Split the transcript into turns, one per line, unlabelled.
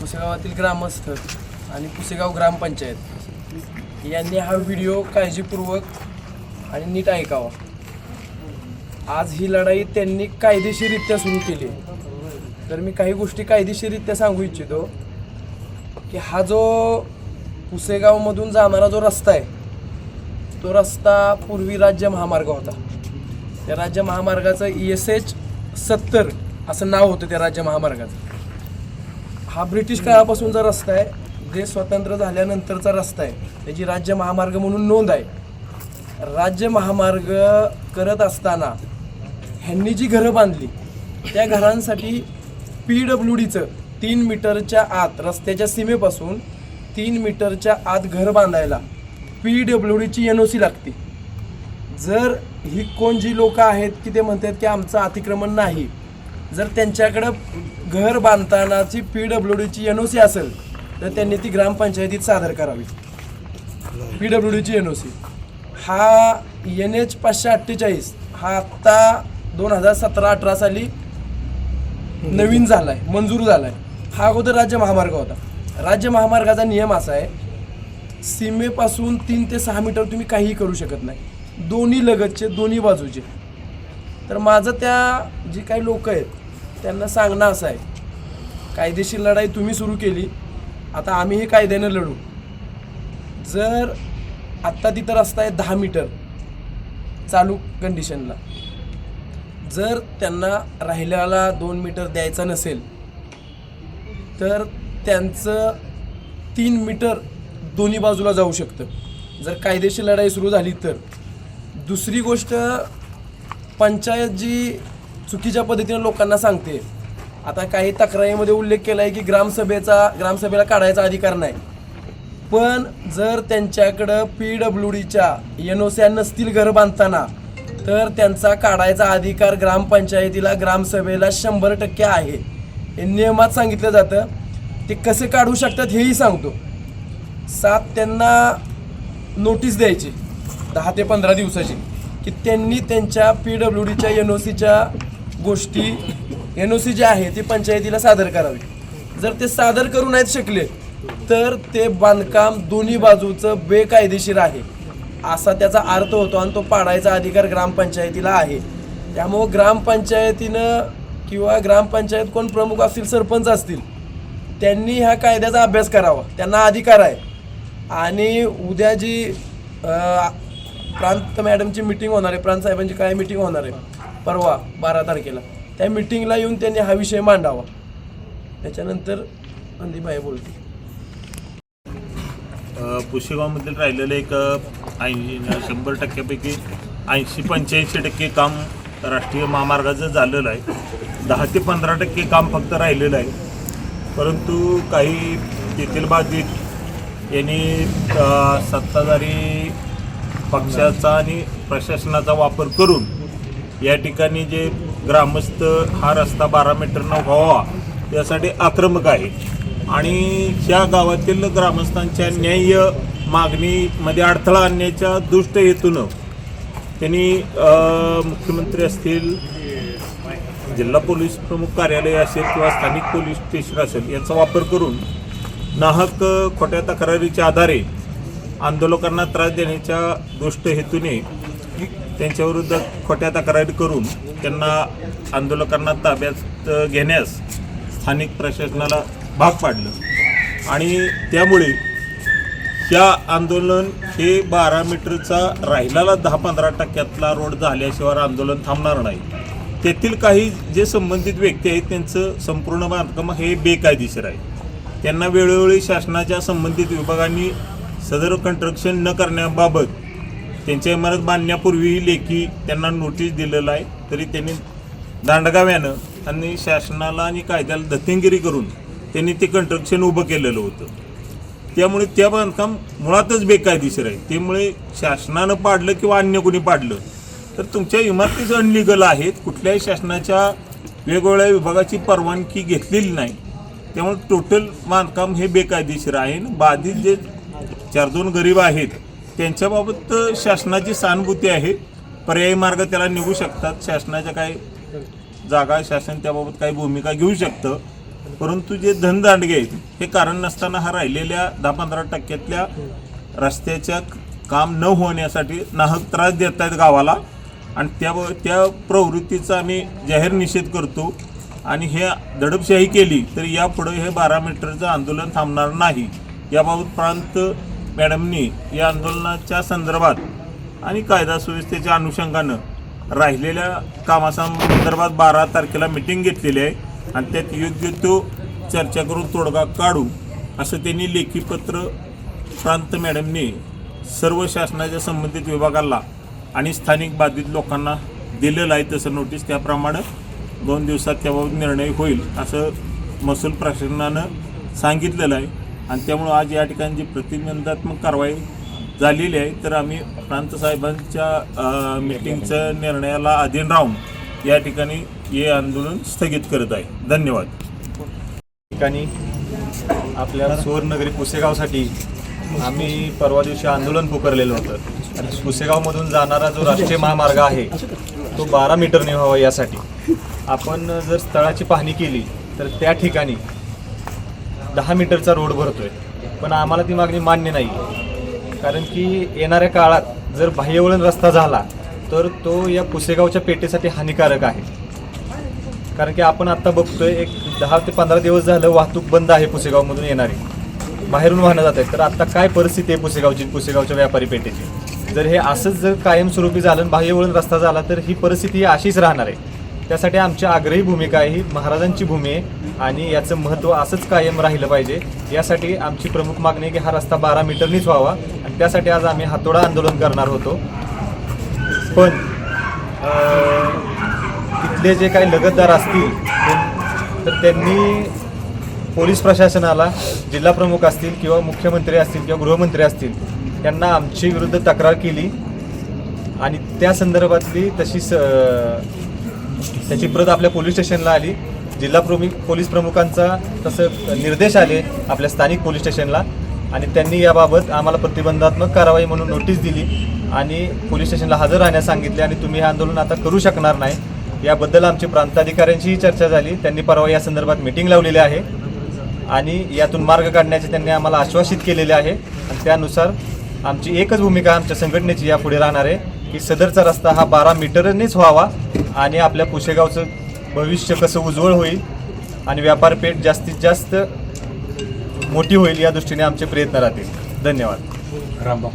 पुसेगावातील ग्रामस्थ आणि पुसेगाव ग्रामपंचायत यांनी हा व्हिडिओ काळजीपूर्वक आणि नीट ऐकावा। आज ही लढाई त्यांनी कायदेशीररित्या सुरू केली। तर मी काही गोष्टी कायदेशीररित्या सांगू इच्छितो की हा जो पुसेगावमधून जाणारा जो रस्ता आहे तो रस्ता पूर्वी राज्य महामार्ग होता। त्या राज्य महामार्गाचं ESH 70 असं नाव होतं त्या राज्य महामार्गाचं। हा ब्रिटिश काळापासूनचा रस्ता आहे, जे स्वतंत्र झाल्यानंतरचा रस्ता आहे, त्याची राज्य महामार्ग म्हणून नोंद आहे। राज्य महामार्ग करत असताना ह्यांनी जी घरं बांधली त्या घरांसाठी PWDचं 3 मीटरच्या आत, रस्त्याच्या सीमेपासून 3 मीटरच्या आत घर बांधायला PWDची NOC लागते। जर ही कोण जी लोक आहेत की ते म्हणतात की आमचं अतिक्रमण नाही, जर त्यांच्याकडं घर बांधतानाची PWDची NOC असेल तर त्यांनी ती ग्रामपंचायतीत सादर करावी। PWDची NOC हा NH 548 हा आत्ता 2017-18 साली नवीन झाला आहे, मंजूर झाला आहे। हा अगोदर राज्य महामार्ग होता। राज्य महामार्गाचा नियम असा आहे, सीमेपासून 3 ते 6 मीटर तुम्ही काहीही करू शकत नाही, दोन्ही लगतचे, दोन्ही बाजूचे। तर माझं त्या जी काही लोक आहेत त्यांना सांगणं असं आहे, कायदेशीर लढाई तुम्ही सुरू केली, आता आम्हीही कायद्यानं लढू। जर आत्ता तिथं रस्ता आहे 10 मीटर चालू कंडिशनला, जर त्यांना राहिलेला 2 मीटर द्यायचा नसेल तर त्यांचं 3 मीटर दोन्ही बाजूला जाऊ शकतं, जर कायदेशीर लढाई सुरू झाली तर। दुसरी गोष्ट, पंचायत जी चुकीच्या पद्धतीने लोकांना सांगते, आता काही तक्रारीमध्ये उल्लेख केला आहे की ग्रामसभेला काढायचा अधिकार नाही, पण जर त्यांच्याकडं PWDच्या NOC नसतील घर बांधताना तर त्यांचा काढायचा अधिकार ग्रामपंचायतीला, ग्रामसभेला 100% आहे। हे नियमात सांगितलं जातं। ते कसे काढू शकतात हेही सांगतो। 7 त्यांना नोटीस द्यायची 10 ते 15 दिवसाची की त्यांनी त्यांच्या PWDच्या NOCच्या गोष्टी, NOC जे आहे ती पंचायतीला सादर करावी। जर ते सादर करू नाहीत शकले तर ते बांधकाम दोन्ही बाजूचं बेकायदेशीर आहे असा त्याचा अर्थ होतो आणि तो पाडायचा अधिकार ग्रामपंचायतीला आहे। त्यामुळं ग्रामपंचायतीनं किंवा ग्रामपंचायत कोण प्रमुख असतील, सरपंच असतील, त्यांनी ह्या कायद्याचा अभ्यास करावा, त्यांना अधिकार आहे। आणि उद्या जी प्रांत मॅडमची मीटिंग होणार आहे, प्रांत साहेबांची काय मीटिंग होणार आहे परवा 12 तारखेला, त्या मीटिंगला येऊन त्यांनी हा विषय मांडावा। त्याच्यानंतर संदीपभाई बोलतील।
पुसेगावमधील राहिलेलं एक 100%पैकी 80-85% काम राष्ट्रीय महामार्गाचं झालेलं आहे। 10 ते 15% काम फक्त राहिलेलं आहे। परंतु काही तेथील बाधित यांनी सत्ताधारी पक्षाचा आणि प्रशासनाचा वापर करून या ठिकाणी जे ग्रामस्थ हा रस्ता 12 मीटरनं व्हावा यासाठी आक्रमक आहे आणि ह्या गावातील ग्रामस्थांच्या न्याय्य मागणीमध्ये अडथळा आणण्याच्या दुष्ट हेतूनं त्यांनी मुख्यमंत्री असतील, जिल्हा पोलीस प्रमुख कार्यालय असेल किंवा स्थानिक पोलीस स्टेशन असेल यांचा वापर करून नाहक खोट्या तक्रारीच्या आधारे आंदोलकांना त्रास देण्याच्या दुष्ट हेतूने त्यांच्याविरुद्ध खोट्या तक्रारी करून त्यांना आंदोलकांना ताब्यात घेण्यास स्थानिक प्रशासनाला भाग पाडलं आणि त्यामुळे ह्या आंदोलन हे 12 मीटरचा राहिलेला 10-15% रोड झाल्याशिवाय आंदोलन थांबणार नाही। तेथील काही जे संबंधित व्यक्ती आहेत त्यांचं संपूर्ण बांधकाम हे बेकायदेशीर आहे। त्यांना वेळोवेळी शासनाच्या संबंधित विभागांनी सदर कंस्ट्रक्शन न करण्याबाबत त्यांच्या इमारत बांधण्यापूर्वी लेखी त्यांना नोटीस दिलेलं आहे, तरी त्यांनी दांडगाव्यानं आणि शासनाला आणि कायद्याला दत्तगिरी करून त्यांनी ते कंस्ट्रक्शन उभं केलेलं होतं। त्यामुळे त्या बांधकाम मुळातच बेकायदेशीर आहे। त्यामुळे शासनानं पाडलं किंवा अन्य कोणी पाडलं तर तुमच्या इमारतीच अनलिगल आहेत, कुठल्याही शासनाच्या वेगवेगळ्या विभागाची परवानगी घेतलेली नाही। त्यामुळे टोटल बांधकाम हे बेकायदेशीर आहे। बाधित जे 4-2 गरीब आहेत त्यांच्याबाबत शासनाची सहानुभूती आहे, पर्यायी मार्ग त्याला निघू शकतात। शासनाच्या काही जागा शासन त्याबाबत काही भूमिका घेऊ शकतं, परंतु जे धनदांडगे आहेत हे कारण नसताना हा राहिलेल्या 10-15% रस्त्याच्या काम न होण्यासाठी नाहक त्रास देत आहेत गावाला आणि त्या प्रवृत्तीचा आम्ही जाहीर निषेध करतो आणि हे दडपशाही केली तर यापुढे हे 12 मीटरचं आंदोलन थांबणार नाही. याबाबत प्रांत मॅडमनी या आंदोलनाच्या संदर्भात आणि कायदा सुव्यवस्थेच्या अनुषंगानं राहिलेल्या कामासंदर्भात 12 तारखेला मिटिंग घेतलेली आहे आणि त्यात योग्य तो चर्चा करून तोडगा काढू असं त्यांनी लेखी पत्र प्रांत मॅडमनी सर्व शासनाच्या संबंधित विभागाला आणि स्थानिक बाधित लोकांना दिलेलं आहे. तसं नोटीस त्याप्रमाणे 2 दिवसात त्याबाबत निर्णय होईल असं महसूल प्रशासनानं सांगितलेलं आहे आणि त्यामुळं आज या ठिकाणी जी प्रतिबंधात्मक कारवाई झालेली आहे तर आम्ही प्रांत साहेबांच्या मीटिंगच्या निर्णयाला अधीन राहून या ठिकाणी हे आंदोलन स्थगित करत आहे. धन्यवाद.
ठिकाणी आपल्या सुवर्णनगरी पुसेगावसाठी आम्ही परवा दिवशी आंदोलन पुकारलेलं होतं आणि पुसेगावमधून जाणारा जो राष्ट्रीय महामार्ग आहे तो 12 मीटरने व्हावा यासाठी आपण जर स्थळाची पाहणी केली तर त्या ठिकाणी 10 मीटरचा रोड भरतोय, पण आम्हाला ती मागणी मान्य नाही. कारण की येणाऱ्या काळात जर बाह्यवळण रस्ता झाला तर तो या पुसेगावच्या पेठेसाठी हानिकारक आहे. कारण की आपण आत्ता बघतोय एक 10 ते 15 दिवस झालं वाहतूक बंद आहे पुसेगावमधून येणारी, बाहेरून वाहनं जात आहेत. तर आत्ता काय परिस्थिती आहे पुसेगावच्या व्यापारी पेठेची? जर हे असंच जर कायमस्वरूपी झालं आणि बाह्यवळण रस्ता झाला तर ही परिस्थिती अशीच राहणार आहे. त्यासाठी आमची आग्रही भूमिका आहे, ही महाराजांची भूमी आहे आणि याचं महत्त्व असंच कायम राहिलं पाहिजे. यासाठी आमची प्रमुख मागणी आहे की हा रस्ता 12 मीटरनीच व्हावा आणि त्यासाठी आज आम्ही हातोडा आंदोलन करणार होतो. पण तिथले जे काही लगतदार असतील तर त्यांनी पोलीस प्रशासनाला, जिल्हा प्रमुख असतील किंवा मुख्यमंत्री असतील किंवा गृहमंत्री असतील यांना आमची विरुद्ध तक्रार केली आणि त्या संदर्भातली त्याची प्रत आपल्या पोलीस स्टेशनला आली. जिल्हा पोलीस प्रमुखांचा तसं निर्देश आले आपल्या स्थानिक पोलीस स्टेशनला आणि त्यांनी याबाबत आम्हाला प्रतिबंधात्मक कारवाई म्हणून नोटीस दिली आणि पोलीस स्टेशनला हजर राहण्यास सांगितले आणि तुम्ही हे आंदोलन आता करू शकणार नाही. याबद्दल आमची प्रांताधिकाऱ्यांशीही चर्चा झाली. त्यांनी परवा या संदर्भात मीटिंग लावलेली आहे आणि यातून मार्ग काढण्याचे त्यांनी आम्हाला आश्वासित केलेले आहे आणि त्यानुसार आमची एकच भूमिका आमच्या संघटनेची यापुढे राहणार आहे की सदरचा रस्ता हा 12 मीटरनेच व्हावा आणि आपल्या पुसेगावचं भविष्य कसं उज्ज्वल होईल आणि व्यापारपेठ जास्तीत जास्त मोठी होईल या दृष्टीने आमचे प्रयत्न राहतील. धन्यवाद.
रामबाब.